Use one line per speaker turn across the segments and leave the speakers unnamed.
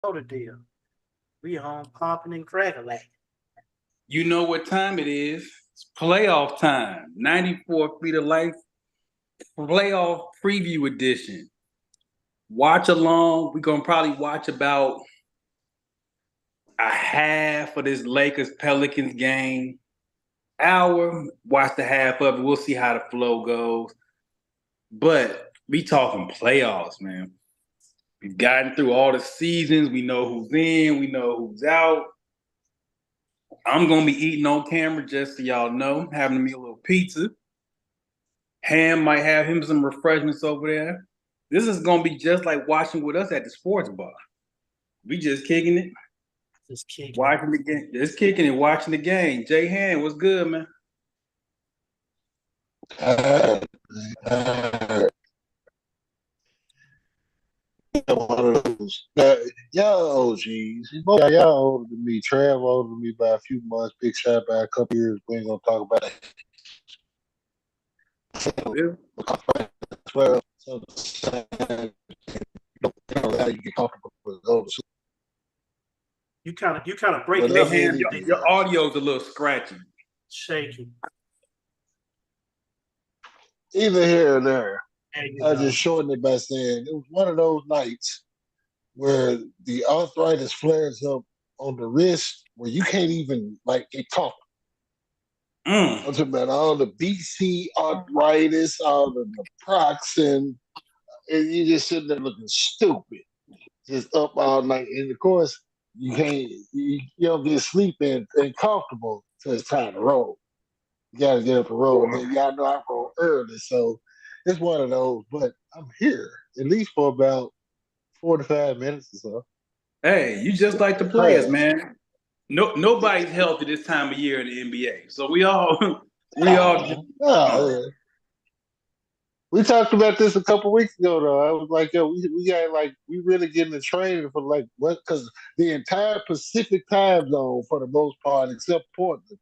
know the deal. We on popping and crackling.
You know what time it is. It's playoff time. 94 Feet of Life playoff preview edition. Watch along. We're going to probably watch about a half of this Lakers Pelicans game. Hour, watch the half of it. We'll see how the flow goes. But we talking playoffs, man. We've gotten through all the seasons. We know who's in. We know who's out. I'm going to be eating on camera, just so y'all know, having me a little pizza. Ham might have him some refreshments over there. This is going to be just like watching with us at the sports bar. We just kicking it.
Just kicking.
Watching the game. Just kicking it, watching the game. Jay Han, what's good, man?
One of those. Y'all OGs. Y'all older than me. Trav older than me by a few months. Big Shot by a couple years. We ain't gonna talk about it. Well, so how you get comfortable with those.
You kind of breaking
Well,
up.
Ham, your audio's a little scratchy.
Shaky.
Either here or there. I
Go.
just shortened it by saying it was one of those nights where the arthritis flares up on the wrist where you can't even get comfortable. I'm talking about all the BC arthritis, all the naproxen, and you just sitting there looking stupid, just up all night. And of course, you don't get sleep and comfortable till it's time to roll. You got to get up and roll. And then y'all know I roll early, so it's one of those. But I'm here at least for about 45 minutes or so.
Hey, you just like the players, man. Nobody's healthy this time of year in the NBA. So we all
We talked about this a couple weeks ago though. I was like, yo, we got we really getting the training for what, because the entire Pacific time zone for the most part, except Portland,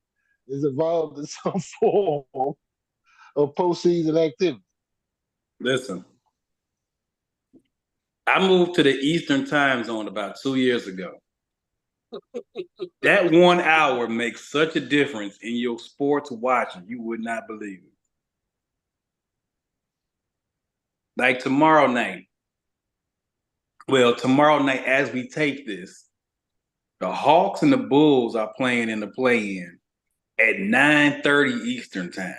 is involved in some form of postseason activity.
Listen. I moved to the Eastern time zone about 2 years ago. That 1 hour makes such a difference in your sports watching. You would not believe it. Like tomorrow night. Well, tomorrow night, as we take this, the Hawks and the Bulls are playing in the play-in at 9:30 Eastern time.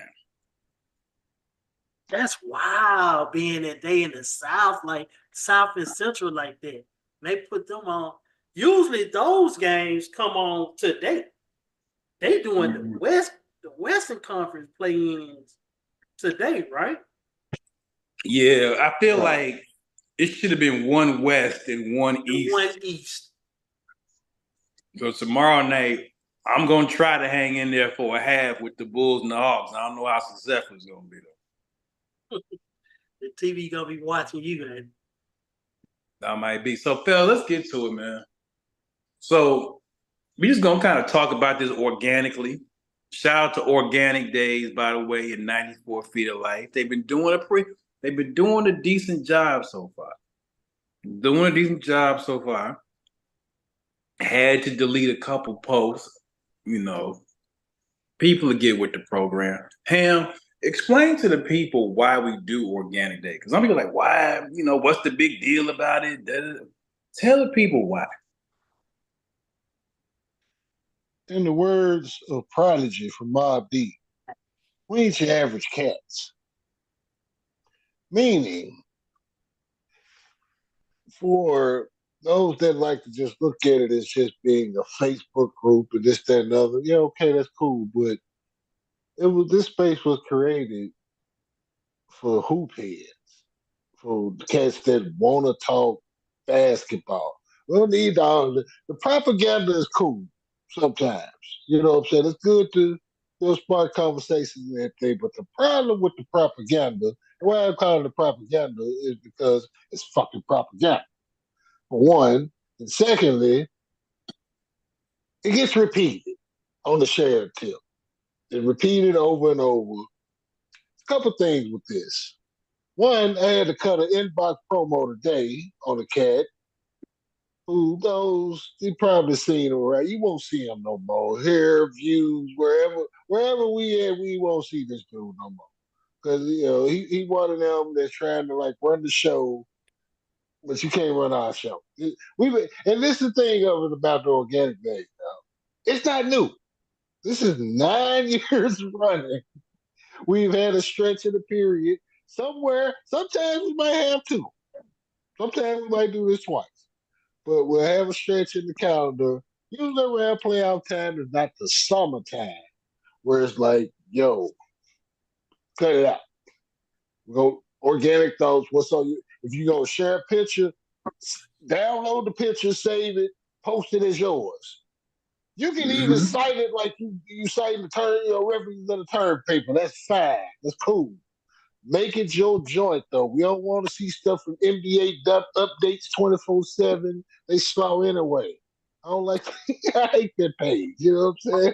That's wild, being that they in the South, like South and Central like that. They put them on. Usually those games come on today. They doing the Western Conference play-ins today, right?
Yeah, I feel like it should have been one West and one East.
One East.
So tomorrow night, I'm gonna try to hang in there for a half with the Bulls and the Hawks. I don't know how successful it's gonna be though.
The TV gonna be watching you, man.
That might be. So, Phil, let's get to it, man. So we just gonna kind of talk about this organically. Shout out to Organic Days, by the way, in 94 Feet of Life. They've been doing a decent job so far. Had to delete a couple posts, people to get with the program. Ham, explain to the people why we do Organic Day. Because some people are like, why? What's the big deal about it? Tell the people why.
In the words of Prodigy from Mobb Deep, we ain't your average cats. Meaning, for those that like to just look at it as just being a Facebook group and this, that, and other, yeah, okay, that's cool. But this space was created for hoop heads, for cats that want to talk basketball. We don't need all the propaganda is cool sometimes. You know what I'm saying? It's good to spark conversations and everything. But the problem with the propaganda, why I'm calling it propaganda, is because it's fucking propaganda. For one, and secondly, it gets repeated on the shared tip. It's repeated over and over. A couple things with this. One, I had to cut an inbox promo today on a cat who knows? You probably seen him, right? You won't see him no more. Here, views, wherever we at, we won't see this dude no more. Because he one of them that's trying to like run the show, but you can't run our show. And this is the thing of it about the organic days now. It's not new. This is 9 years running. We've had a stretch of the period. Sometimes we might have two. Sometimes we might do this twice. But we'll have a stretch in the calendar. Usually around playoff time is not the summertime where it's like, yo, cut it out. We go organic thoughts. What's on you? If you gonna share a picture, download the picture, save it, post it as yours. You can even
Mhm.
cite it like you cite the term, references of the term paper. That's fine. That's cool. Make it your joint though. We don't want to see stuff from NBA updates 24/7. They slow anyway. I don't like. I hate that page. You know what I'm saying?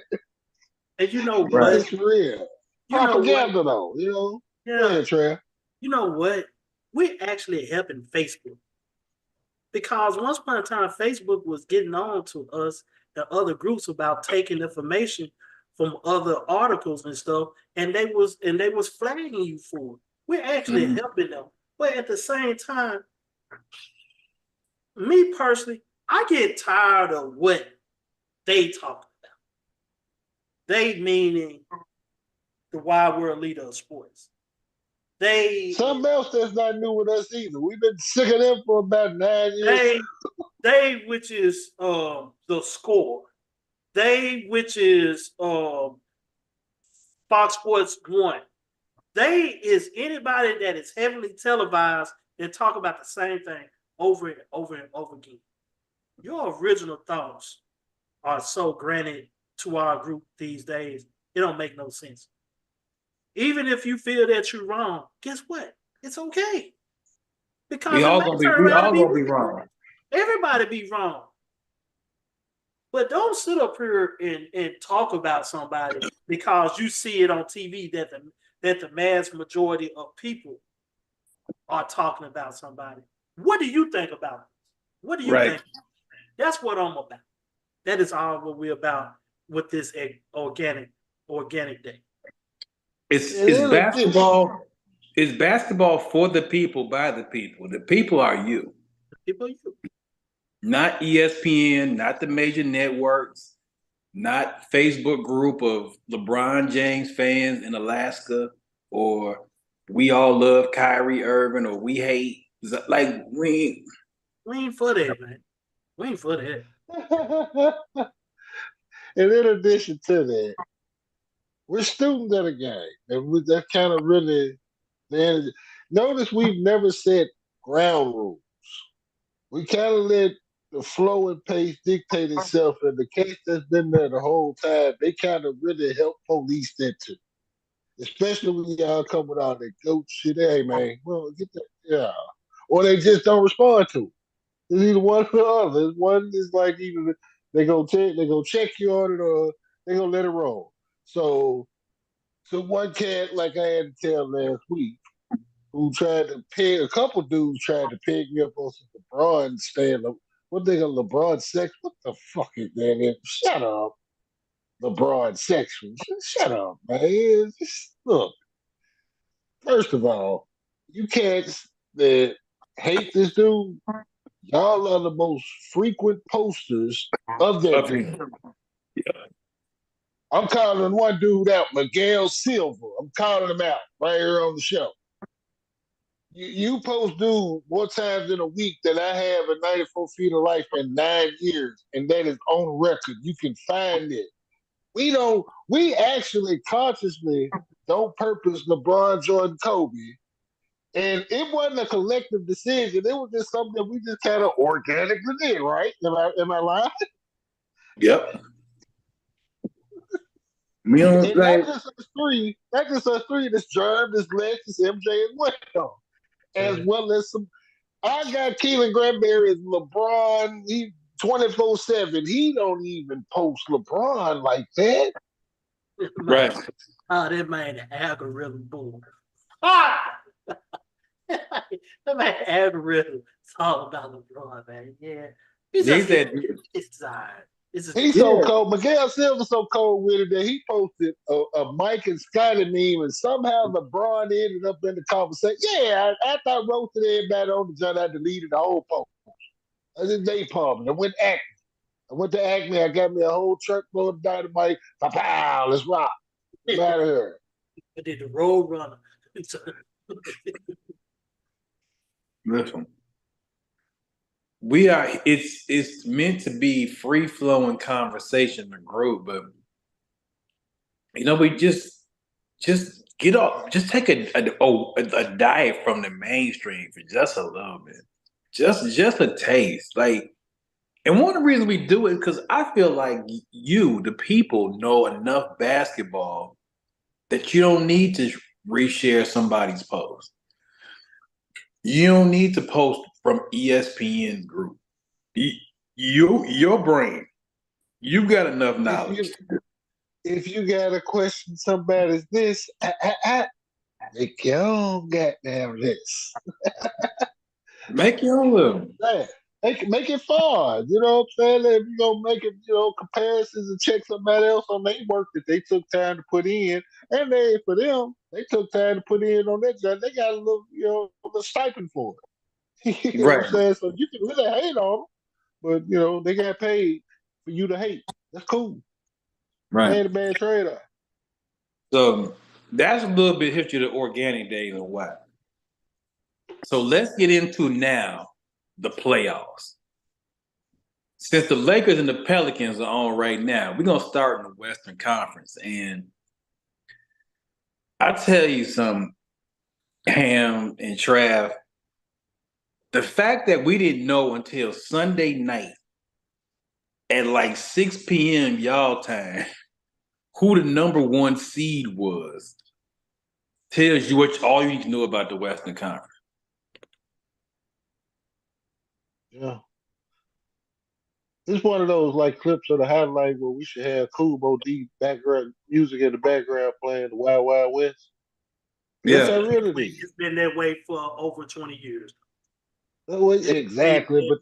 And you know
Right.
what?
It's real
You know what?
propaganda though. Go
Yeah.
ahead, Trev.
You know what? We're actually helping Facebook because once upon a time, Facebook was getting on to us and other groups about taking information from other articles and stuff, and they was flagging you for it. We're actually
Mhm.
helping them, but at the same time, me personally, I get tired of what they talk about. They meaning the wide world leader of sports.
Something else that's not new with us either. We've been sick of them for about 9 years.
They which is the score. They which is Fox Sports One. They is anybody that is heavily televised and talk about the same thing over and over and over again. Your original thoughts are so granted to our group these days. It don't make no sense. Even if you feel that you're wrong, guess what? It's okay. Because it may turn
We
around to
all
be
gonna be
right.
wrong.
Everybody be wrong. But don't sit up here and talk about somebody because you see it on TV that the mass majority of people are talking about somebody. What do you think about this? What do you
Right.
think? That's what I'm about. That is all what we're about with this organic day.
It's basketball. It's basketball for the people, by the people. The people are you.
People, you.
Not ESPN, not the major networks, not Facebook group of LeBron James fans in Alaska, or we all love Kyrie Irving, or we hate like we.
We ain't for that, man. We ain't for that.
And in addition to that, we're students of the game. And that kind of really, man, notice we've never set ground rules. We kind of let the flow and pace dictate itself. And the case that's been there the whole time, they kind of really help police that too. Especially when y'all come with all that goat shit. Hey, man, well, get that, yeah. Or they just don't respond to it. It's either one or the other. One is like either they go check you on it or they gonna let it roll. So one cat like I had to tell last week who tried to peg a couple dudes tried to peg me up on some LeBron stand up. What they got LeBron sex? What the fuck is that? Shut up. LeBron sexual. Shut up, man. Look, first of all, you cats that hate this dude, y'all are the most frequent posters of that dude. I'm calling one dude out, Miguel Silva. I'm calling him out right here on the show. You post dude more times in a week than I have in 94 Feet of Life in 9 years, and that is on record. You can find it. We actually consciously don't purpose LeBron, Jordan, Kobe. And it wasn't a collective decision. It was just something that we just kind of organically did, right? Am I lying?
Yep. We don't
And
like.
not just us three, this Germ, this Lex, this MJ as well as some. I got Keelan Granberry as LeBron. He 24/7. He don't even post LeBron like that.
Right.
Oh, that man, the algorithm bull. Ah! That man, algorithm. It's all about LeBron, man. Yeah. He's
They
just
said,
it's tired. It's just,
He's so
yeah,
cold. Miguel Silver's so cold with it that he posted a Mike and Scotty meme, and somehow LeBron ended up in the conversation. Yeah, after I roasted everybody on the joint, I deleted the whole post. I just napalm. I went Acme. I went to Acme. I got me a whole truckload of dynamite. Pow, let's rock. I'm out of here.
I did the road runner.
listen. We are. It's meant to be free flowing conversation in the group, but we just get off. Just take a diet from the mainstream for just a little bit, just a taste. Like, and one of the reasons we do it because I feel like you, the people, know enough basketball that you don't need to reshare somebody's post. You don't need to post from ESPN's group. Your brain, you got enough
If you
knowledge.
if you gotta question somebody's this, make your own goddamn list.
Make your own little.
Man, make it fun. You know what I'm saying? If you gonna make it, comparisons and check somebody else on their work that they took time to put in, and for them, they took time to put in on that job. They got a little, a little stipend for it. You know what I'm
Right,
saying? So you can really hate on them, but they got paid for you to hate. That's cool.
right.
Ain't a bad trade off.
So that's a little bit history of the organic days and what. So let's get into now the playoffs. Since the Lakers and the Pelicans are on right now, we're gonna start in the Western Conference. And I tell you something, Ham and Trav, the fact that we didn't know until Sunday night at like 6 p.m. y'all time who the number one seed was tells you all you need to know about the Western Conference.
Yeah. It's one of those like clips of the highlight where we should have Kubo D background music in the background playing the Wild Wild West. That's
Yeah.
how real it is.
It's been that way for over 20 years.
Exactly, but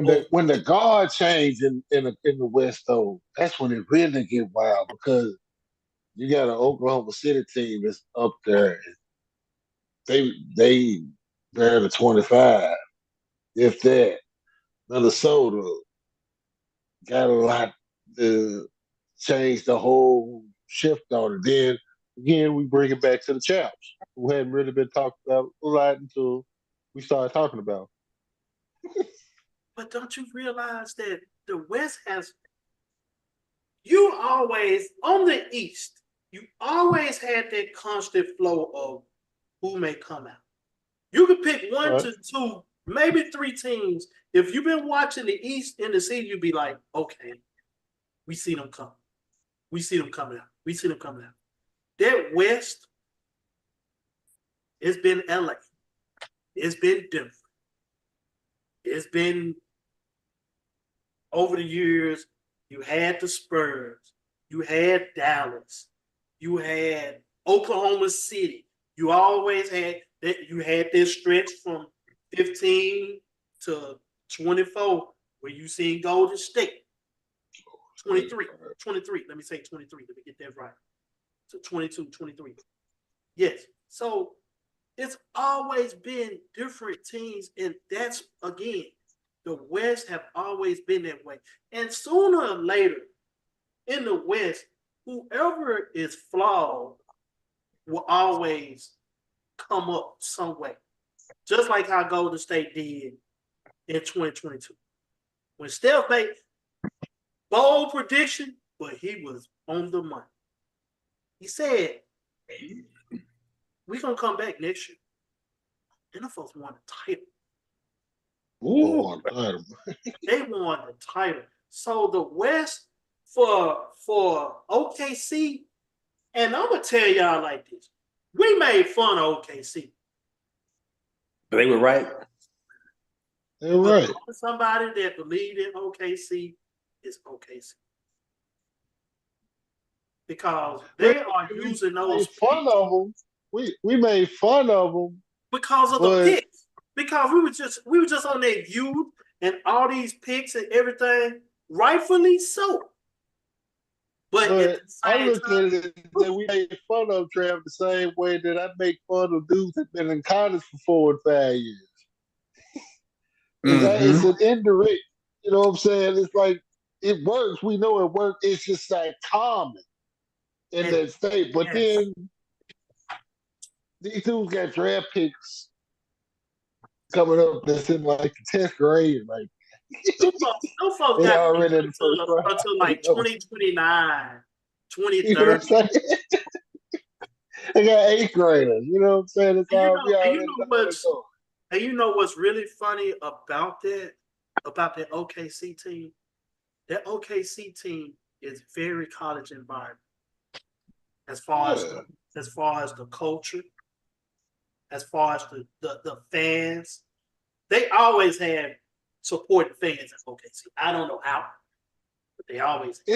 then when the guard change in the West though, that's when it really get wild because you got an Oklahoma City team that's up there. They barely 25, if that. Minnesota got a lot to change the whole shift on it. Then again, we bring it back to the Chaps, who hadn't really been talked about a lot until we started talking about.
But don't you realize that the West has, you always, on the East, you always had that constant flow of who may come out. You could pick one
Right.
to two, maybe three teams. If you've been watching the East and the season, you'd be like, okay, we see them come. We see them coming out. We see them coming out. That West, it's been LA. It's been Denver. It's been over the years, you had the Spurs, you had Dallas, you had Oklahoma City. You always had that. You had this stretch from 15 to 24 where you seen Golden State. 23. Let me say 23. Let me get that right. So 22, 23. Yes. So it's always been different teams, and that's again, the West have always been that way. And sooner or later, in the West, whoever is flawed will always come up some way. Just like how Golden State did in 2022. When Steph made bold prediction, but he was on the money. He said, we're going to come back next year. And the folks won the title.
Ooh.
They won the title. So the West for OKC, and I'm gonna tell y'all like this: we made fun of OKC.
But they were right.
They're right.
Somebody that believed in OKC is OKC because they are using those
fun of them. We made fun of them
because of the picks. Because we were just on their youth and all these picks and everything, rightfully so. But at
But
the
I
same
look at
time,
it that we made fun of Trav the same way that I make fun of dudes that been in college for 4 and 5 years. It's
Mm-hmm.
an indirect, you know what I'm saying? It's like it works. We know it works. It's just like common in
and
that state. But
yes,
then these dudes got draft picks coming up that's in like the 10th grade. Like
those folks
they
got picks
already in the first round.
until
You
like
know,
2029,
you know what
2030.
I'm saying? They got 8th graders. You know what I'm saying? It's
And
all we
and you
already
know
know what they're doing.
what's really funny about that OKC team? That OKC team is very college environment as far as
Yeah.
the culture, as far as the fans. They always have supporting fans at OKC. I don't know how, but they always have.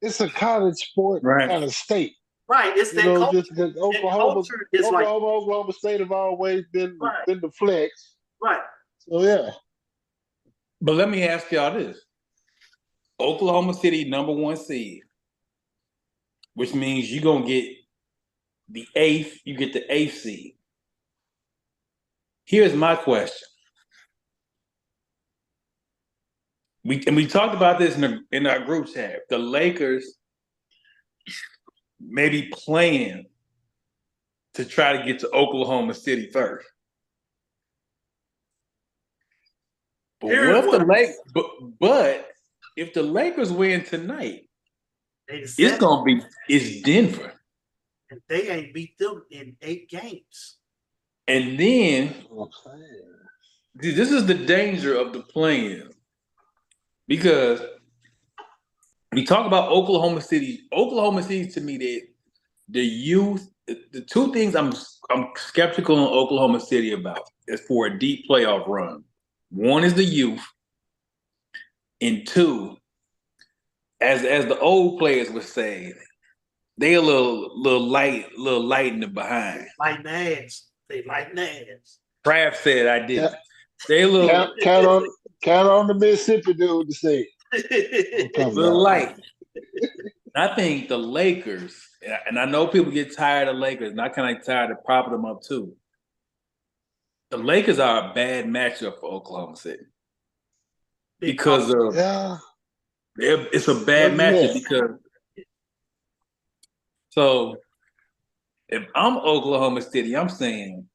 It's a college sport
Right.
kind of state.
Right. It's
You
that
know,
culture.
just because
That culture is like
Oklahoma State have always
right,
been the flex.
right.
So yeah.
But let me ask y'all this. Oklahoma City #1 seed, which means you're gonna get you get the 8th seed. Here's my question. We talked about this in our group chat. The Lakers may be playing to try to get to Oklahoma City first. But
Here's what
but if the Lakers win tonight,
they
it's
said,
it's Denver.
and they ain't beat them in 8 games.
And then this is the danger of the play-in. Because we talk about Oklahoma City. Oklahoma City, to me, the youth. The two things I'm skeptical on Oklahoma City about is for a deep playoff run. One is the youth, and two, as the old players would say, they a little light in the behind.
Like Nads. They like Nads.
Kraft said I didn't. They a little
count on the Mississippi dude to say
little light. I think the Lakers, and I know people get tired of Lakers, and I kind of tired of propping them up too. The Lakers are a bad matchup for Oklahoma City because of it's a bad matchup because so if I'm Oklahoma City, I'm saying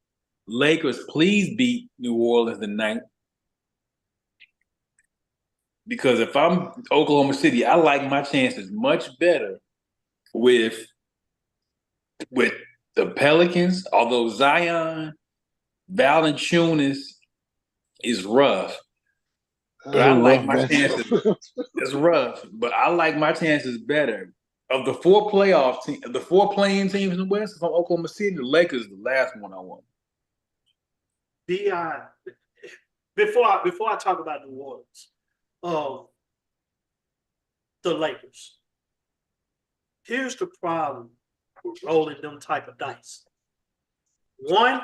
Lakers, please beat New Orleans tonight. Because if I'm Oklahoma City, I like my chances much better with the Pelicans, although Zion Valanciunas is rough. But I like my chances. It's rough, but I like my chances better. Of the 4 playoff teams, the 4 playing teams in the West, from Oklahoma City, the Lakers is the last one I want.
Before I talk about New Orleans, the Lakers. Here's the problem with rolling them type of dice. 1,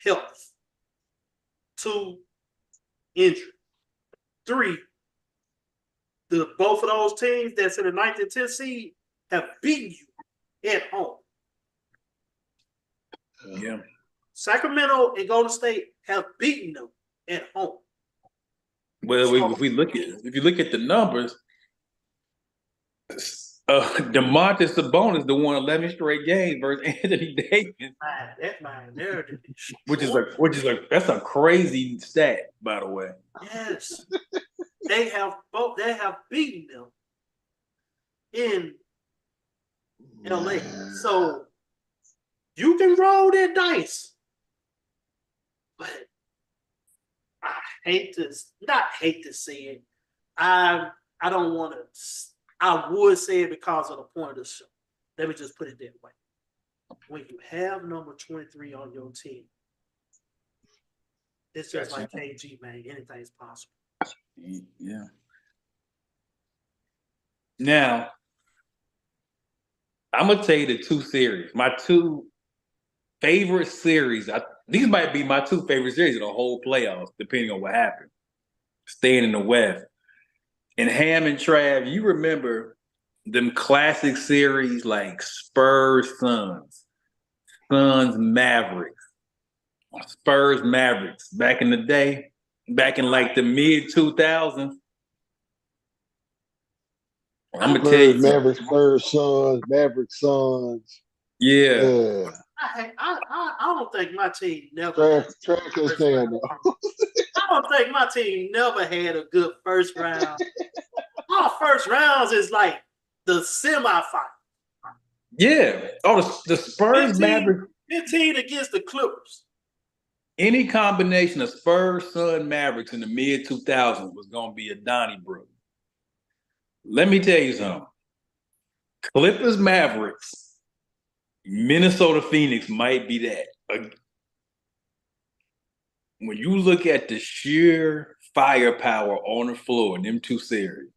health. 2, injury. 3, both of those teams that's in the 9th and 10th seed have beaten you at home.
Yeah.
Sacramento and Golden State have beaten them at home.
Well, if you look at the numbers, DeMontis Sabonis won 11 straight games versus Anthony Davis.
That's my narrative.
Which is that's a crazy stat, by the way.
Yes. They have beaten them in LA. So you can roll that dice. But I not hate to say it. I don't want to. I would say it because of the point of the show. Let me just put it that way. When you have number 23 on your team, it's just like KG, man. Anything's possible.
Yeah. Now, I'm gonna tell you the 2 series. My 2 favorite series. These might be my two favorite series of the whole playoffs, depending on what happened. Staying in the West. And Ham and Trav, you remember them classic series like Spurs Suns, Suns Mavericks, Spurs Mavericks back in the day, back in like the mid 2000s. I'm gonna tell you,
Mavericks, Spurs, Suns, Mavericks, Suns.
yeah.
Yeah.
I don't think my team never.
Track this man though.
I don't think my team never had a good first round. Our first rounds is like the semifinal.
Yeah. Oh, the Spurs
15,
Mavericks.
15 against the Clippers.
Any combination of Spurs, Sun, Mavericks in the mid 2000s was gonna be a Donnybrook. Let me tell you something. Clippers, Mavericks, Minnesota, Phoenix might be that. When you look at the sheer firepower on the floor in them two series,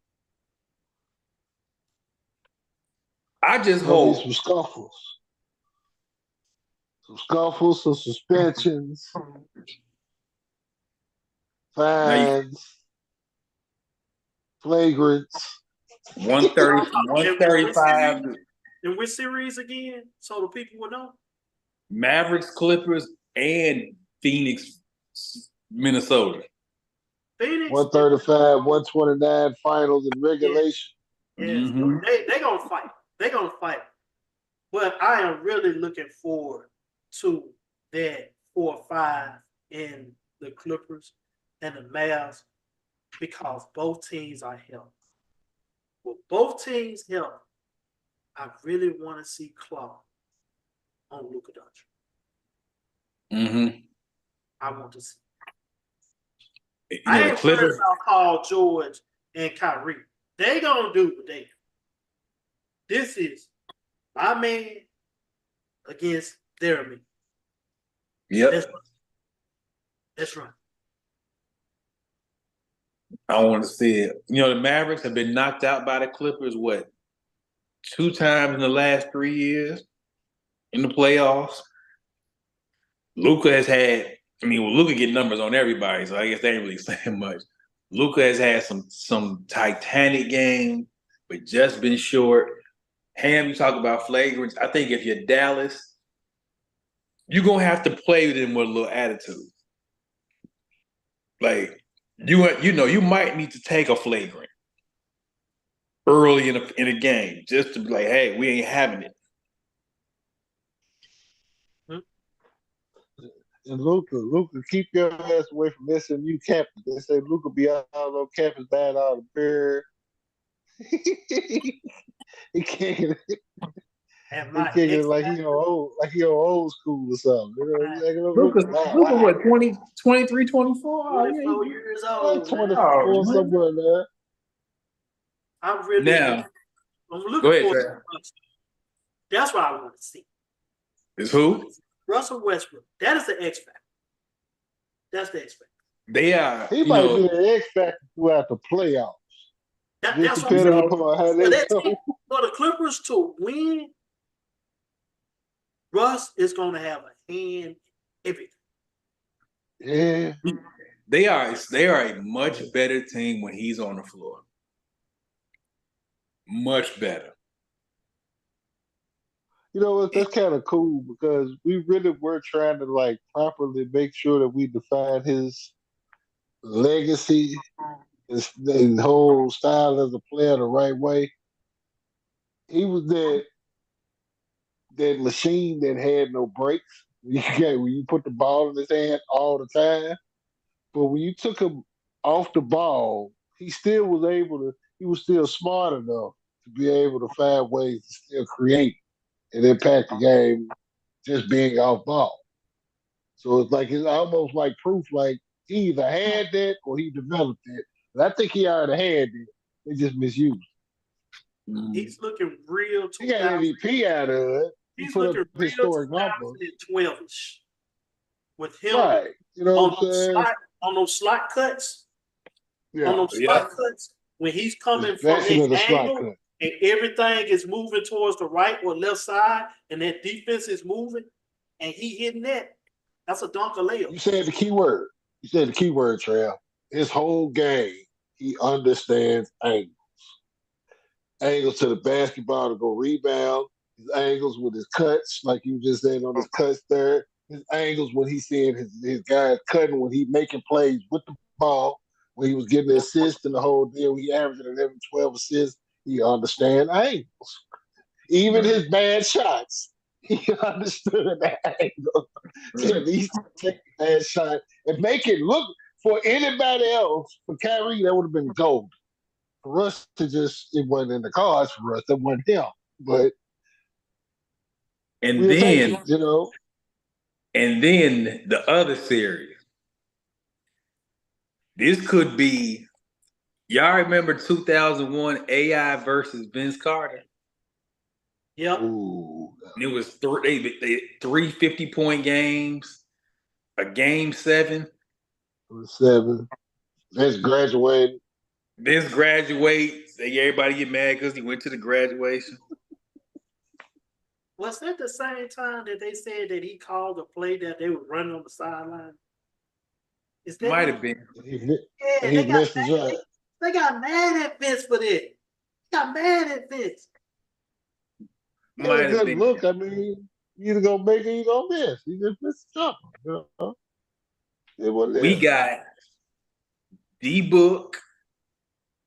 I just hope
some scuffles, some suspensions, fines, flagrants.
130, 135.
And which series again? So the people will know.
Mavericks, Clippers, and Phoenix, Minnesota.
Phoenix
135, 129 finals in regulation.
Yes,
Mm-hmm.
they gonna fight. They gonna fight. But I am really looking forward to that 4-5 in the Clippers and the Mavs because both teams are healthy. With both teams healthy, I really want to see Claw on Luka Doncic.
Mm-hmm.
I want to see.
I
ain't worried about Paul George and Kyrie. They gonna do what they do. This is my man against their man.
Yep.
That's right.
I want to see it. You know, the Mavericks have been knocked out by the Clippers, 2 times in the last 3 years in the playoffs. Luka has had, Luka get numbers on everybody, so I guess they ain't really saying much. Luka has had some titanic games, but just been short. Ham, you talk about flagrants. I think if you're Dallas, you're going to have to play with them with a little attitude. Like, you might need to take a flagrant early in a game just to be like, hey, we ain't having it.
And Luka, keep your ass away from SMU campus. They say Luka be out on campus bad all the beer. He can't. He can't like he on old school or something.
Luka, what, 20, 23, 24?
24 years old.
24 somewhere there.
I'm really
now.
I'm looking for that's what I want to see.
Is who?
Russell Westbrook. That is the X factor. That's the X factor.
They are.
He might be the X factor throughout the playoffs.
That's
what I'm saying.
For the Clippers to win, Russ is going to have a hand in everything.
Yeah.
They are a much better team when he's on the floor. Much better.
You know what? That's kind of cool because we really were trying to properly make sure that we define his legacy, his whole style as a player the right way. He was that machine that had no brakes. When you put the ball in his hand all the time. But when you took him off the ball, he still was able to. He was still smart enough to be able to find ways to still create and impact the game just being off ball. So it's almost like proof he either had that or he developed it. But I think he already had it. They just misused it.
He's looking real.
He got MVP out of it.
He's looking real
historic numbers.
12-ish. With him
right. You know
on those slot cuts.
Yeah.
On those slot cuts, when he's coming from his angle and everything is moving towards the right or left side and that defense is moving and he hitting that, That's a dunk or layup.
You said the key word. You said the key word, Trav. His whole game, he understands angles. Angles to the basketball to go rebound. His angles with his cuts, like you just said on his cuts there. His angles when he's seeing his guys cutting, when he making plays with the ball, when he was getting the assist and the whole deal. He averaged 11, 12 assists. He understand angles. Even his bad shots, he understood that angle. So at least take a bad shot and make it look for anybody else. For Kyrie, that would have been gold. For us to just, it wasn't in the cards for us. That wasn't him. But
And
we'll take
then
it, you know.
and then the other series. This could be, y'all remember 2001 AI versus Vince Carter?
Yep.
Ooh.
And it was three 50-point games, a game 7.
7. Vince graduated.
Vince graduates. Everybody get mad because he went to the graduation.
Was that the same time that they said that he called the play that they were running on the sideline? Is that
Might have been.
Yeah,
He missed the shot.
they got mad at Vince for that. They got mad at Vince.
It was
Might
a
have
good
been.
look. I mean, you either gonna make it or you gonna miss. He just missed the shot. You know? It was
We got D-Book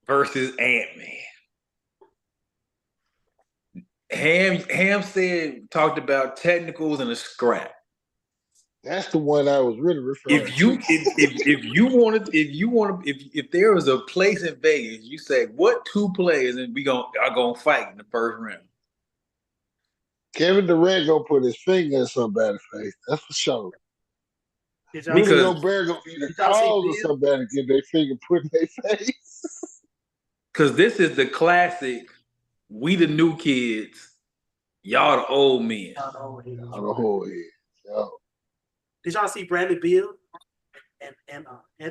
versus Ant-Man. Ham talked about technicals and a scrap.
That's the one I was really referring to.
If there was a place in Vegas, you say what 2 players and are gonna fight in the first round?
Kevin Durant gonna put his finger in somebody's face. That's for sure.
Did y'all
Rudy
Because-
Gobert gonna be the
Did y'all see
cause of
Bill?
somebody get their finger put in their face.
Because this is the classic. We the new kids, y'all the old men.
On the whole head. Yo.
Did y'all see Bradley Beal and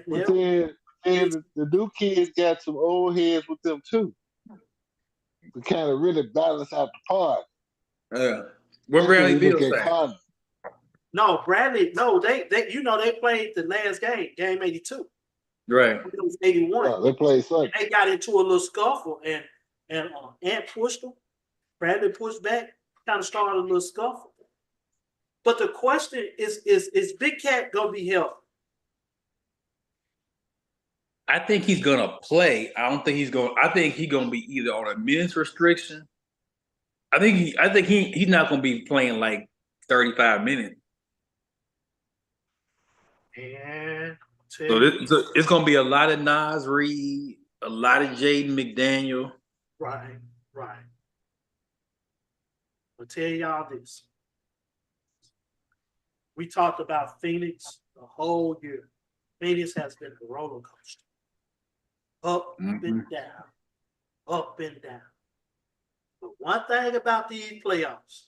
But then the new kids got some old heads with them too. To kind of really balance out the party.
What Bradley
That's when we
Beal
look at
say?
Conley.
No, Bradley. No, they they played the last game 82.
Right.
It was 81.
No, they play Sunday.
They got into a little scuffle and Ant pushed him. Bradley pushed back, kind of started a little scuffle. But the question is Big Cat gonna be healthy?
I think he's gonna play. I think he's gonna be either on a minutes restriction. I think he's not gonna be playing like 35 minutes.
And
So it's gonna be a lot of Nas Reed, a lot of Jaden McDaniel.
right. I'll tell y'all this. We talked about Phoenix the whole year. Phoenix has been a roller coaster. Up and down. Up and down. But one thing about these playoffs,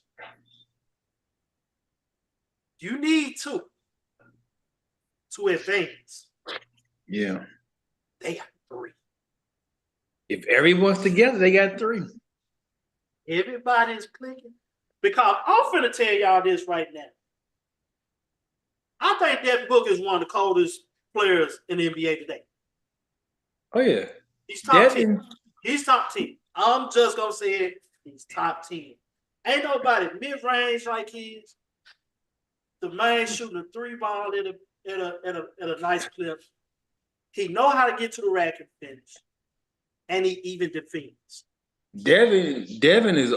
you need to advance.
Yeah.
They got 3.
If everyone's together, they got 3.
Everybody's clicking. Because I'm finna tell y'all this right now. I think Devin Booker is one of the coldest players in the NBA today.
Oh yeah.
He's top 10. He's top 10. I'm just gonna say it. He's top 10. Ain't nobody mid-range like his. The man shooting a 3 ball at a nice clip. He know how to get to the rack and finish. And he even defends.
Devin is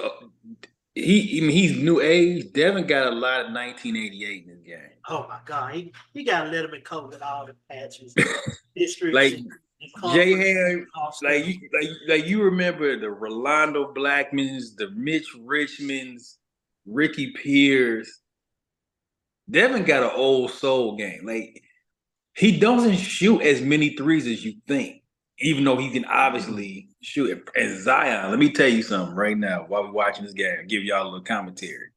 he's new age. Devin got a lot of 1988 in his game.
Oh my God, he got to let him cover with all the patches, history,
Like J Ham, like you remember the Rolando Blackmans, the Mitch Richmonds, Ricky Pierce. Devin got an old soul game. Like he doesn't shoot as many threes as you think, even though he can obviously shoot it. And Zion, let me tell you something right now while we're watching this game, I'll give y'all a little commentary.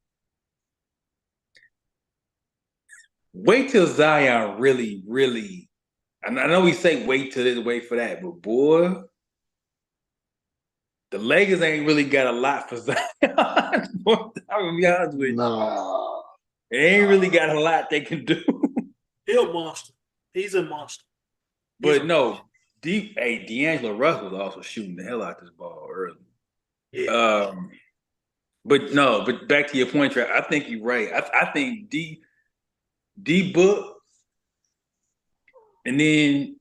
Wait till Zion really, I know we say wait till this, wait for that, but boy, the Lakers ain't really got a lot for Zion. I'm gonna be honest with you.
Nah.
They ain't really got a lot they can do.
He's a monster. He's a monster.
But no, D'Angelo Russell was also shooting the hell out this ball early.
Yeah.
But back to your point, Trey, I think you're right. I think D Book, and then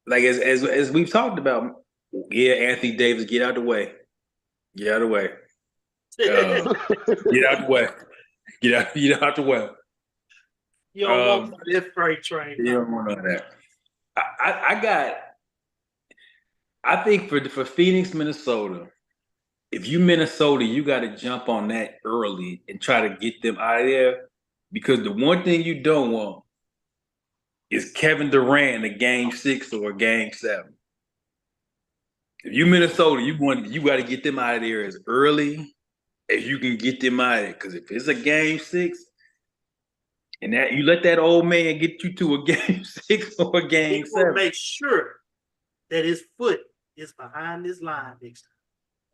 like as we've talked about, yeah, Anthony Davis, get out the way. Get out of the way. Get out the way. Get out the way.
You don't want this freight train.
You don't want none of that. I think for Phoenix, Minnesota, if you Minnesota, you got to jump on that early and try to get them out of there, because the one thing you don't want is Kevin Durant in a game 6 or a game 7. If you Minnesota, you got to get them out of there as early as you can get them out of there. Because if it's a game 6, and that you let that old man get you to a game 6 or a game 7,
make sure that his foot is behind this line next time.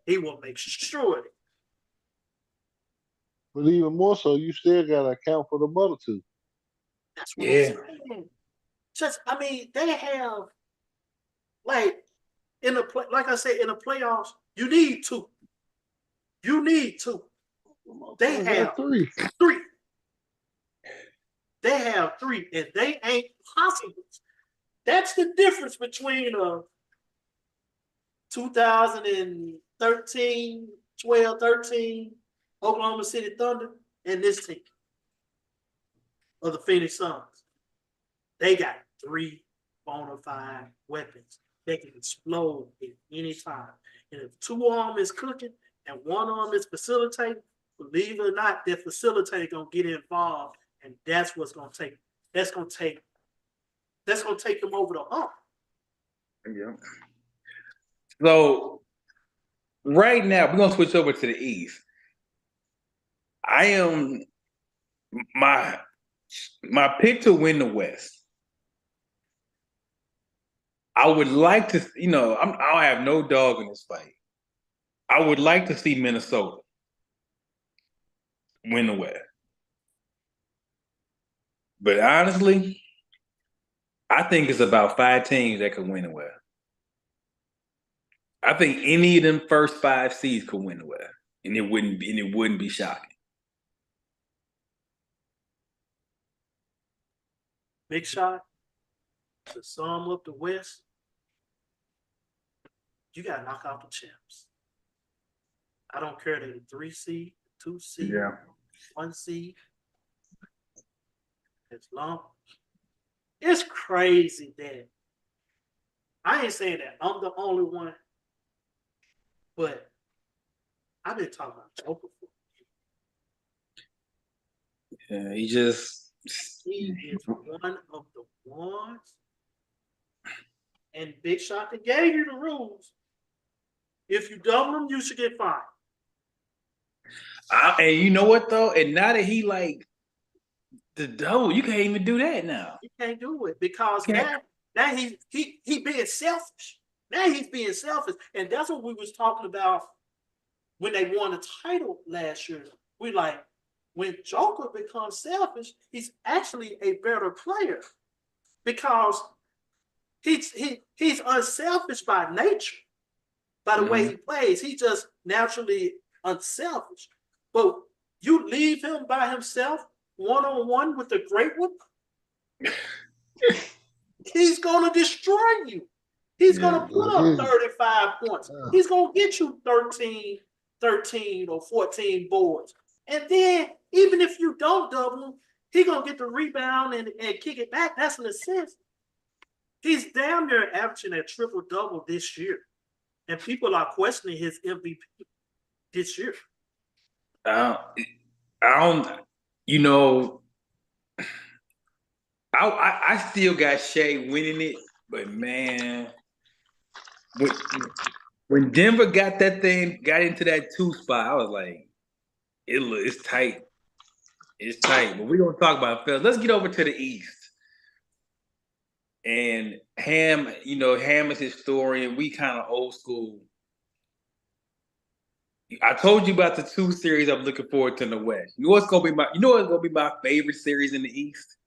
He will make sure.
But even more so, you still gotta account for the other two.
That's what I'm saying. They have like like I said, in the playoffs, you need two. You need two. They have three. They have 3, and they ain't possible. That's the difference between 2013, 12, 13 Oklahoma City Thunder and this team of the Phoenix Suns. They got 3 bona fide weapons. They can explode at any time. And if 2 of them is cooking and 1 of them is facilitating, believe it or not, that facilitator gonna get involved, and that's what's gonna take. That's gonna take them over the hump.
Yeah. So right now, we're gonna switch over to the East. I am my pick to win the West. I would like to, I don't have no dog in this fight. I would like to see Minnesota win the West. But honestly, I think it's about 5 teams that could win the West. I think any of them first 5 seeds could win the West, and it wouldn't be shocking.
Big shot to sum up the West. You gotta knock out the champs. I don't care that the 3 seed, 2 seed, 1 seed. As long, it's crazy that I ain't saying that I'm the only one, but I've been talking about Joker for.
Yeah, he
is one of the ones. And Big Shot, they gave you the rules. If you double them, you should get fined.
And you know what though? And now that he like the double, you can't even do that now.
You can't do it because now he being selfish. Now he's being selfish, and that's what we was talking about when they won the title last year. We like when Joker becomes selfish, he's actually a better player because he's unselfish by nature. By the way he plays, he just naturally unselfish. But you leave him by himself, 1-on-1 with the great one, he's gonna destroy you. He's gonna put up 35 points. He's gonna get you 13 or 14 boards. And then even if you don't double him, he's gonna get the rebound and kick it back. That's an assist. He's damn near averaging a triple-double this year. And people are questioning his MVP this year.
I still got Shea winning it, but man, when Denver got into that 2 spot, I was like, it's tight. It's tight. But we're gonna talk about it, fellas. Let's get over to the East. And Ham is historian. We kind of old school. I told you about the 2 series I'm looking forward to in the West. You know what's gonna be my favorite series in the East?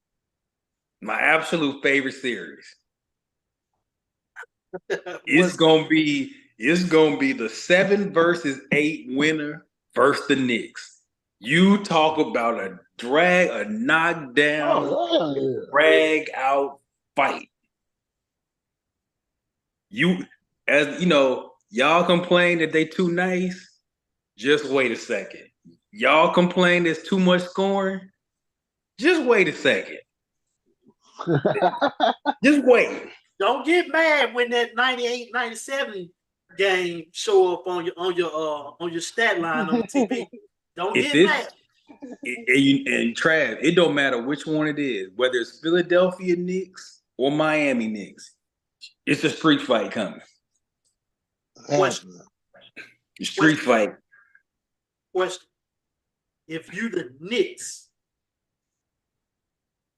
My absolute favorite series. It's
Was
gonna be the 7-8 winner versus the Knicks. You talk about a knockdown,
Oh yeah,
drag out fight. You, as you know, y'all complain that they too nice. Just wait a second. Y'all complain there's too much scoring. Just wait a second.
yeah.
Just wait.
don't get mad when that 98, 97 game show up on your stat line on TV. Don't
If
get mad.
this and Trav, it don't matter which one it is, whether it's Philadelphia Knicks or Miami Knicks. It's a street fight coming.
Question,
A street fight.
question. If you the Knicks,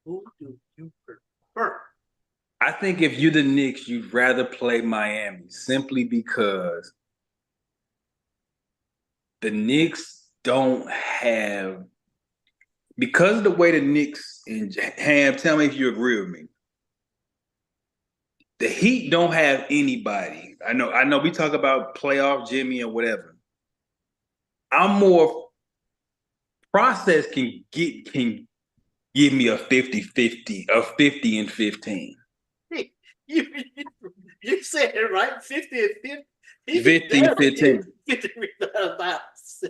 who do you prefer?
I think if you're the Knicks, you'd rather play Miami simply because the Knicks don't have, because of the way the Knicks and Ham, tell me if you agree with me. The Heat don't have anybody. I know we talk about playoff Jimmy or whatever. I'm more process can give me a 50-50, a 50 and 15.
You, you said it right, 50 and 50.
50 and 15.
50 rebounds.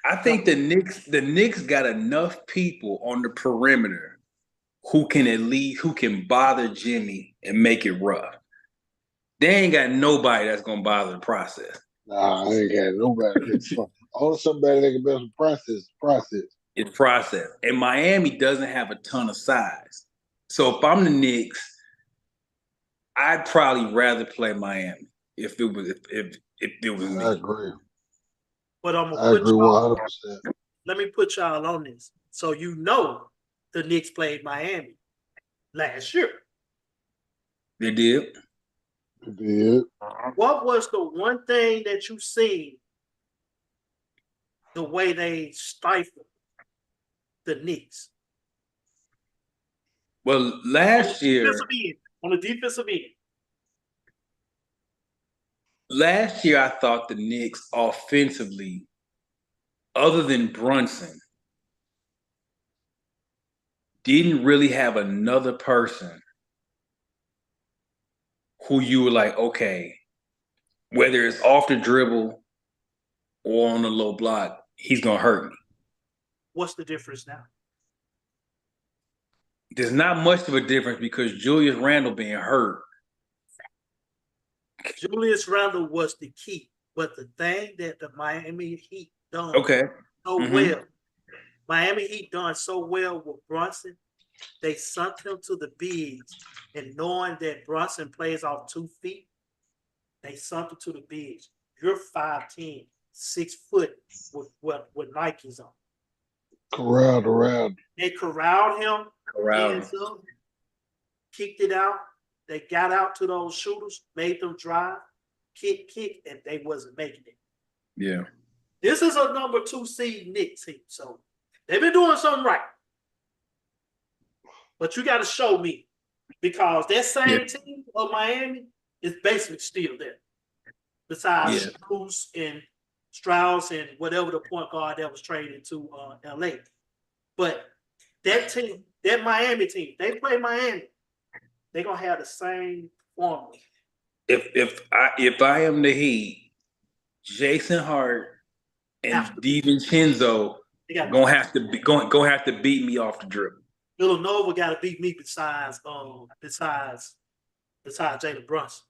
I think the Knicks got enough people on the perimeter who can bother Jimmy and make it rough. They ain't got nobody that's gonna bother the process.
Nah, I ain't got nobody. Only somebody that can best process.
It's process. And Miami doesn't have a ton of size. So if I'm the Knicks, I'd probably rather play Miami if it was me.
I agree.
But I'm
I
gonna
agree 100%.
let me put y'all on this. So you know the Knicks played Miami last year.
They did.
It did.
What was the one thing that you seen the way they stifled the Knicks?
Well, last year
On the defensive end.
I thought the Knicks offensively, other than Brunson, didn't really have another person who you were like, okay, whether it's off the dribble or on the low block, he's gonna hurt me.
What's the difference now?
There's not much of a difference because Julius Randle being hurt.
Julius Randle was the key, but the thing that the Miami Heat done well, Miami Heat done so well with Brunson, they sunk him to the bigs, and knowing that Brunson plays off 2 feet, they sunk him to the bigs. You're 5'10", 6 foot with Nikes on.
Corralled around.
They corralled him, hands up, kicked it out. They got out to those shooters, made them drive, kick, and they wasn't making it.
Yeah.
This is a number 2 seed Knicks team, so they've been doing something right. But you got to show me, because that same team of Miami is basically still there. Besides Cruz and Strauss and whatever the point guard that was traded to LA. But that team, that Miami team, they play Miami. They're gonna have the same formula.
If I am the Heat, Jason Hart and DiVincenzo gonna have to beat me off the dribble.
Villanova got to beat me besides Jalen Brunson.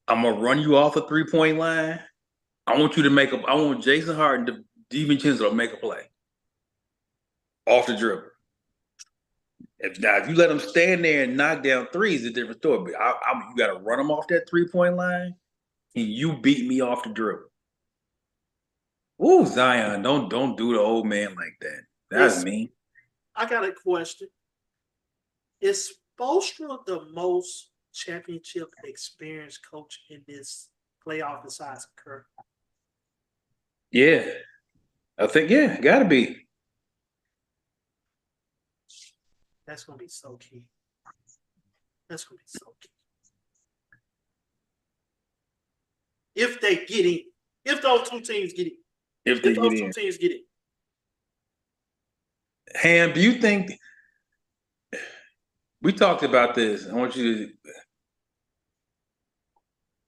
I'm gonna run you off a 3-point line. I want Jason Hart and DiVincenzo to make a play off the dribble. If you let them stand there and knock down threes, it's a different story. But you got to run them off that 3-point line, and you beat me off the dribble. Ooh, Zion, don't do the old man like that. That's mean.
I got a question. Is Spoelstra the most championship experienced coach in this playoff besides Kerr?
Yeah. I think, gotta be.
That's gonna be so key. That's gonna be so key. If they get in, if those two teams get in,
If they
if
get
those two
in.
teams get in.
Ham, do you think we talked about this? I want you to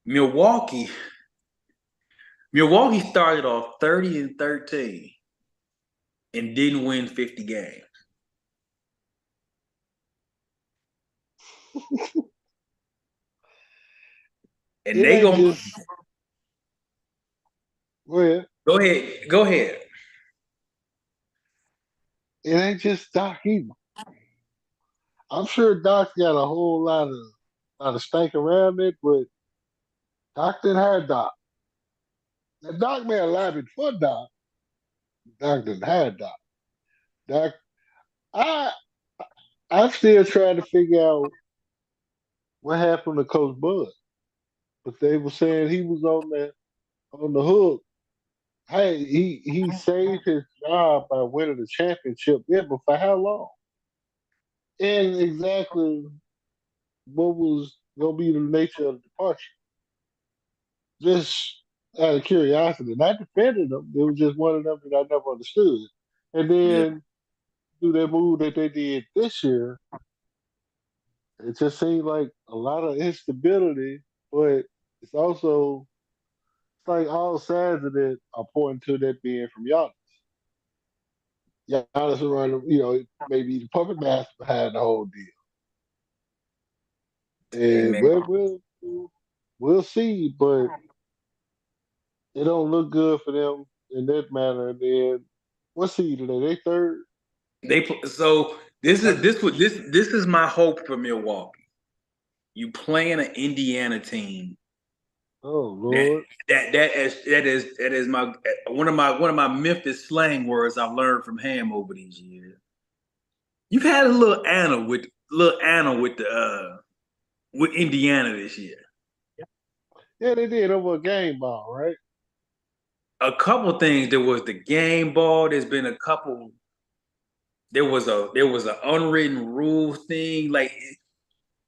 Milwaukee started off 30-13 and didn't win 50 games. And
It
they
ain't
gonna
just well,
go ahead.
it ain't just Doc either. I'm sure Doc's got a whole lot of stank around it, but Doc didn't hire Doc. Now Doc may have lobbied for Doc. Doc didn't hire Doc. Doc, I I'm still trying to figure out what happened to Coach Bud. But they were saying he was on the hook. Hey, he saved his job by winning the championship. Yeah, but for how long? And exactly what was gonna be the nature of the departure? Just out of curiosity, not defending them. It was just one of them that I never understood. And
Yeah.
then do that move that they did this year, it just seemed like a lot of instability, but it's also it's like all sides of it are pointing to that being from Giannis. Giannis will run, maybe the puppet master behind the whole deal. And
Amen.
we'll see, but it don't look good for them in that manner. And then what seed are they? They third.
So this is my hope for Milwaukee. You playing an Indiana team
Oh
that
Lord.
that is my one of my Memphis slang words I've learned from Ham over these years. You've had a little Anna with the with Indiana this year.
Yeah, they did over a game ball, right?
A couple things. There was the game ball. There's been a couple. There was an unwritten rule thing.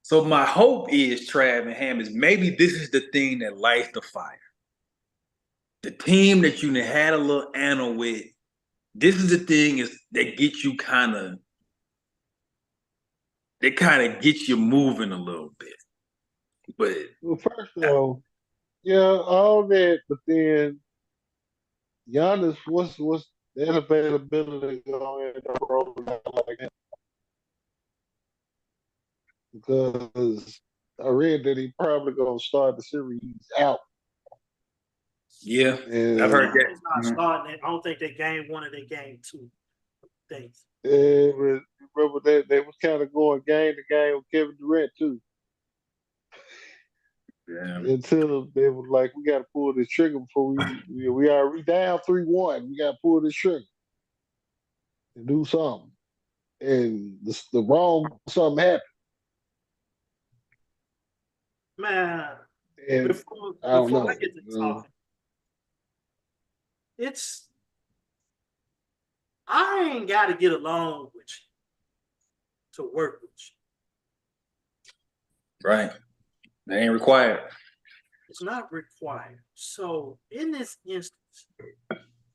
So my hope is Trav and Ham is maybe this is the thing that lights the fire. The team that you had a little Anna with. This is the thing that gets you gets you moving a little bit. But
Well, first of all, yeah, all that, but then Giannis, what's that availability going to roll out like that? Because I read that he probably gonna start the series out.
yeah, I've heard
And,
that.
It's not starting it. I don't think they game one or they game two things.
and remember that they was kind of going game to game with Kevin Durant too.
Yeah.
Until they was like, we got to pull this trigger before we are down 3-1. We got to pull this trigger and do something. And the wrong something happened.
Man,
And
before
I don't
before I
know.
get to talking, it's I ain't got to get along with you to work with you.
Right. They ain't required.
It's not required. So in this instance,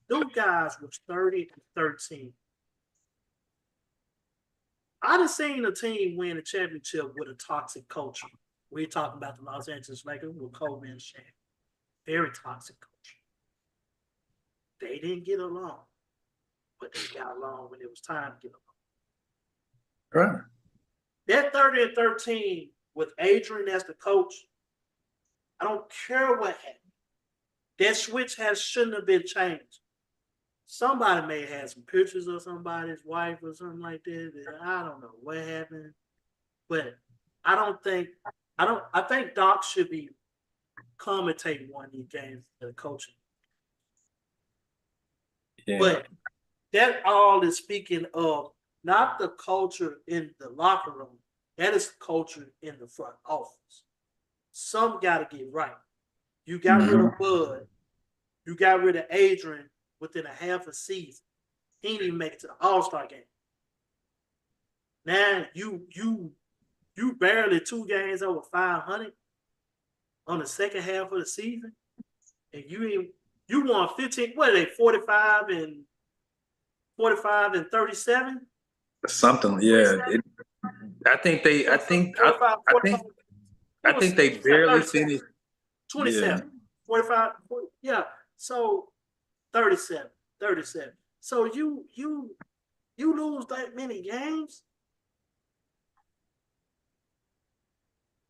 those guys was 30-13. I done seen a team win a championship with a toxic culture. We're talking about the Los Angeles Lakers with Kobe and Shaq. Very toxic culture. They didn't get along, but they got along when it was time to get along.
Right.
That 30-13 with Adrian as the coach, I don't care what happened. That switch shouldn't have been changed. Somebody may have had some pictures of somebody's wife or something like that. I don't know what happened, but I think Doc should be commentating one of these games as a coach.
Yeah.
But that all is speaking of not the culture in the locker room. That is the culture in the front office. Some got to get right. You got rid of Bud. You got rid of Adrian within a half a season. He didn't even make it to the All-Star game. Now you barely 2 games over 500 on the second half of the season, and you won 15. What are they? 45 and 37.
Something, yeah. I think they. I think. I,
45,
I
45.
think. I
It was
think they barely
37,
finished.
27,
Yeah.
45. Yeah. So 37, 37. So you lose that many games.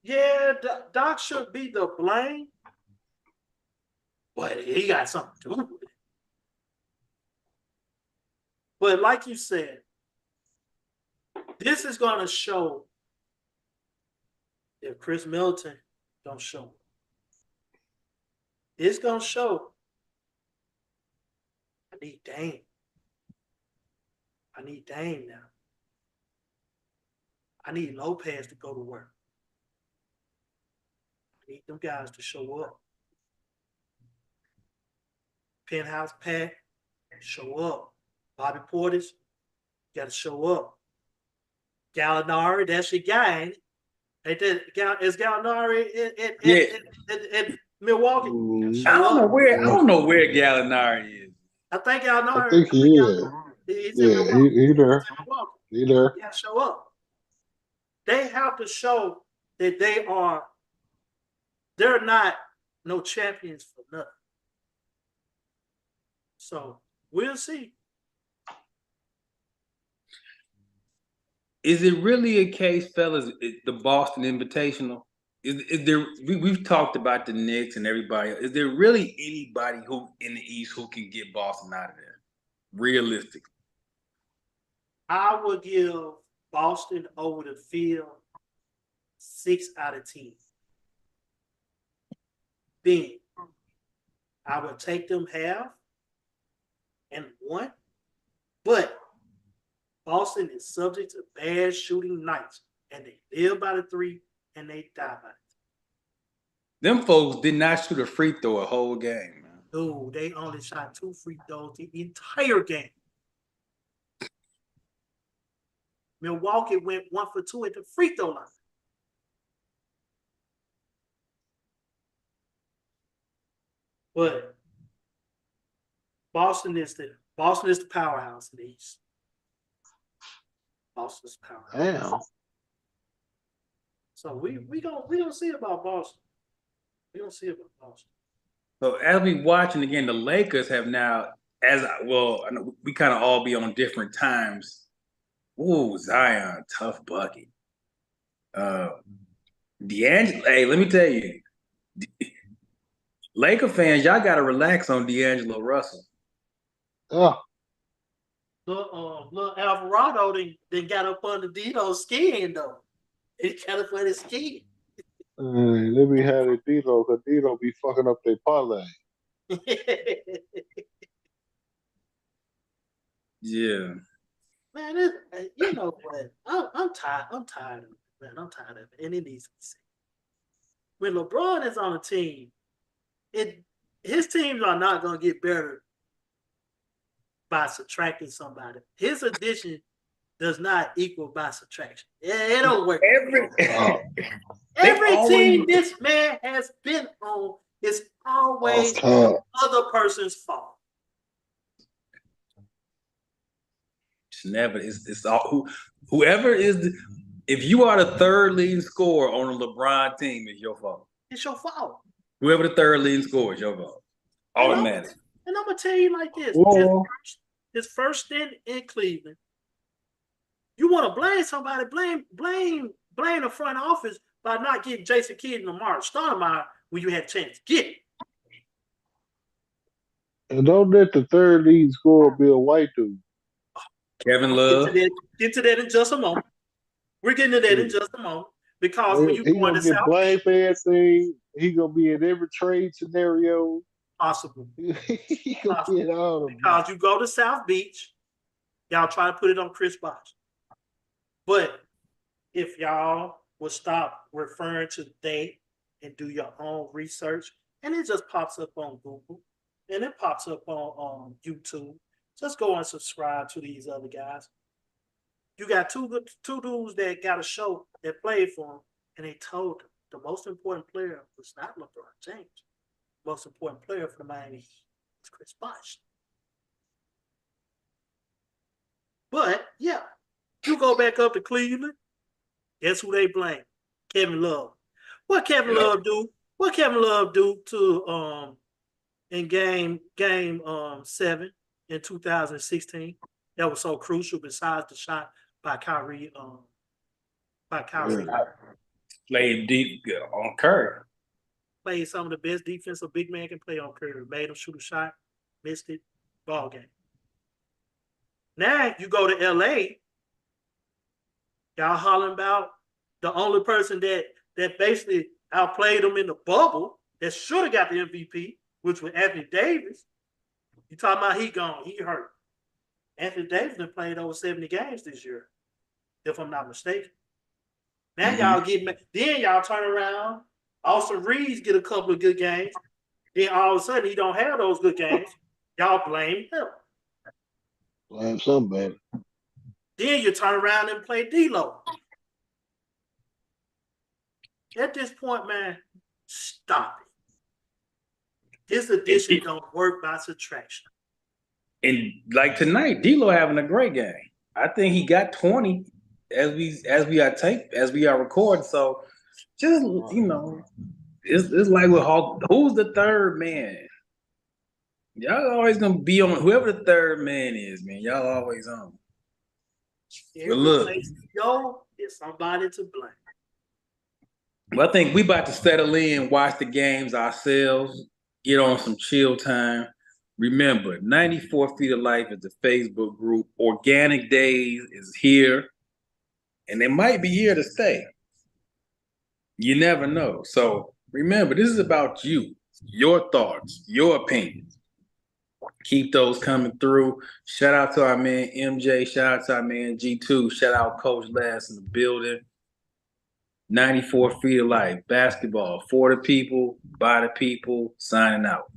Yeah, Doc should be the blame, but he got something to do with it. But like you said, this is going to show if Chris Middleton don't show. It's going to show. I need Dame. I need Dame now. I need Lopez to go to work. I need them guys to show up. Penthouse Pat, show up. Bobby Portis, got to show up. Gallinari, that's your guy. Is Gallinari in Milwaukee?
Mhm.
I don't know where. I
Yeah.
don't know where Gallinari is.
I think
I
Gallinari.
think he is.
He's in
Yeah,
Milwaukee.
he there.
He's in Milwaukee.
He there.
He got to show up. They have to show that they're not no champions for nothing. So we'll see.
Is it really a case, fellas? The Boston Invitational? Is there? We've talked about the Knicks and everybody. Is there really anybody who in the East who can get Boston out of there? Realistically,
I would give Boston over the field 6 out of 10. Then I would take them half and 1, but Boston is subject to bad shooting nights, and they live by the 3 and they die by it.
them folks did not shoot a free throw a whole game, man.
Dude, they only shot 2 free throws the entire game. Milwaukee went 1 for 2 at the free throw line. But Boston is the powerhouse in the East. Boston's the powerhouse.
Damn.
So we gonna see about Boston. We gonna see about Boston.
So as we watching again, the Lakers have now, I know we kind of all be on different times. Ooh, Zion, tough bucket. D'Angelo, hey, let me tell you, Laker fans, y'all got to relax on D'Angelo Russell.
Oh,
Little Alvarado then got up under Dito's skin though. He got up under his skin.
let me have it Dino, because Dino be fucking up their parlay.
Yeah.
Man, you know what? I'm tired. I'm tired of it, man. I'm tired of it. And it needs to be said. When LeBron is on a team, his teams are not going to get better by subtracting somebody. His addition does not equal by subtraction. It don't work. Every team this man has been on is always other person's fault.
It's never. It's all whoever is. If you are the third leading scorer on a LeBron team, it's your fault.
It's your fault.
Whoever the third leading scorer is your fault. Automatic.
And I'm gonna tell you like this: his first stint in Cleveland. You want to blame somebody? Blame the front office by not getting Jason Kidd and Lamar Stoudemire when you had a chance to get it.
And don't let the third lead scorer be a white dude.
Kevin Love.
Get to that in just a moment. We're getting to that in just a moment. Because when you go to
get
South
blamed for everything, he gonna be in every trade scenario.
Possible.
He gonna be in all of them.
Because you go to South Beach, y'all try to put it on Chris Bosh. But if y'all will stop referring to they and do your own research, and it just pops up on Google and it pops up on YouTube. Just go and subscribe to these other guys. You got two dudes that got a show that played for him, and they told him the most important player was not LeBron James. The most important player for the Miami Heat was Chris Bosh. But yeah, you go back up to Cleveland. Guess who they blame? Kevin Love. What Kevin Love do? What Kevin Love do to in game 7 in 2016? That was so crucial. Besides the shot by Kyrie.
Played deep on Curry.
Played some of the best defense a big man can play on Curry. Made him shoot a shot, missed it, ball game. Now you go to LA. Y'all hollering about the only person that basically outplayed him in the bubble that should have got the MVP, which was Anthony Davis. You talking about he gone, he hurt. Anthony Davis has played over 70 games this year, if I'm not mistaken. Now y'all get then y'all turn around. Austin Reeves get a couple of good games. Then all of a sudden he don't have those good games. Y'all blame him.
Blame somebody.
Then you turn around and play D'Lo. At this point, man, stop it. This addition don't work by subtraction.
And like tonight, D'Lo having a great game. I think he got 20 as we are recording. So just it's like with Hawk, who's the third man? Y'all always gonna be on whoever the third man is, man. Y'all always on.
But look, it's somebody to blame.
Well, I think we about to settle in, watch the games ourselves, get on some chill time. Remember, 94 Feet of Life is the Facebook group. Organic Days is here, and they might be here to stay. You never know. So remember, this is about you, your thoughts, your opinions. Keep those coming through. Shout out to our man MJ. Shout out to our man G2. Shout out Coach Lass in the building. 94 Feet of Life, basketball for the people, by the people, signing out.